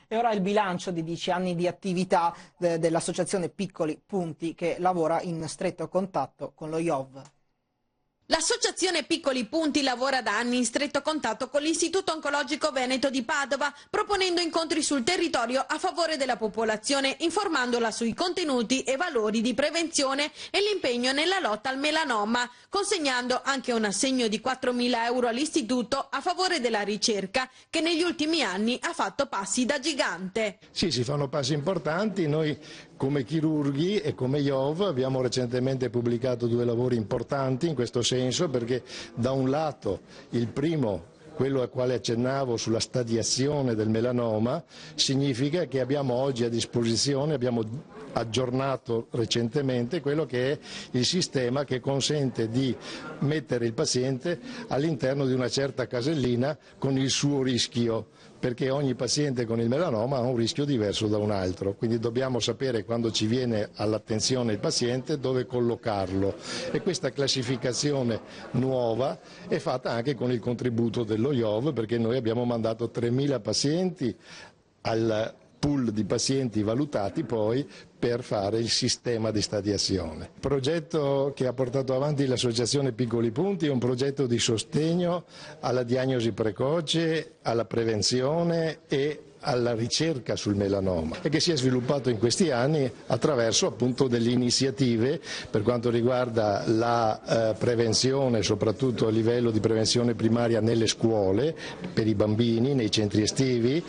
E ora il bilancio di 10 anni di attività dell'associazione Piccoli Punti, che lavora in stretto contatto con lo IOV. L'Associazione Piccoli Punti lavora da anni in stretto contatto con l'Istituto Oncologico Veneto di Padova, proponendo incontri sul territorio a favore della popolazione, informandola sui contenuti e valori di prevenzione e l'impegno nella lotta al melanoma, consegnando anche un assegno di 4.000 euro all'Istituto a favore della ricerca, che negli ultimi anni ha fatto passi da gigante. Sì, si fanno passi importanti. Noi come chirurghi e come IOV abbiamo recentemente pubblicato 2 lavori importanti in questo senso, perché da un lato il primo, quello al quale accennavo sulla stadiazione del melanoma, significa che abbiamo oggi a disposizione, abbiamo aggiornato recentemente quello che è il sistema che consente di mettere il paziente all'interno di una certa casellina con il suo rischio, perché ogni paziente con il melanoma ha un rischio diverso da un altro, quindi dobbiamo sapere quando ci viene all'attenzione il paziente dove collocarlo, e questa classificazione nuova è fatta anche con il contributo dello IOV, perché noi abbiamo mandato 3.000 pazienti al pool di pazienti valutati poi per fare il sistema di stadiazione. Il progetto che ha portato avanti l'Associazione Piccoli Punti è un progetto di sostegno alla diagnosi precoce, alla prevenzione e alla ricerca sul melanoma, e che si è sviluppato in questi anni attraverso appunto delle iniziative per quanto riguarda la prevenzione, soprattutto a livello di prevenzione primaria nelle scuole, per i bambini, nei centri estivi.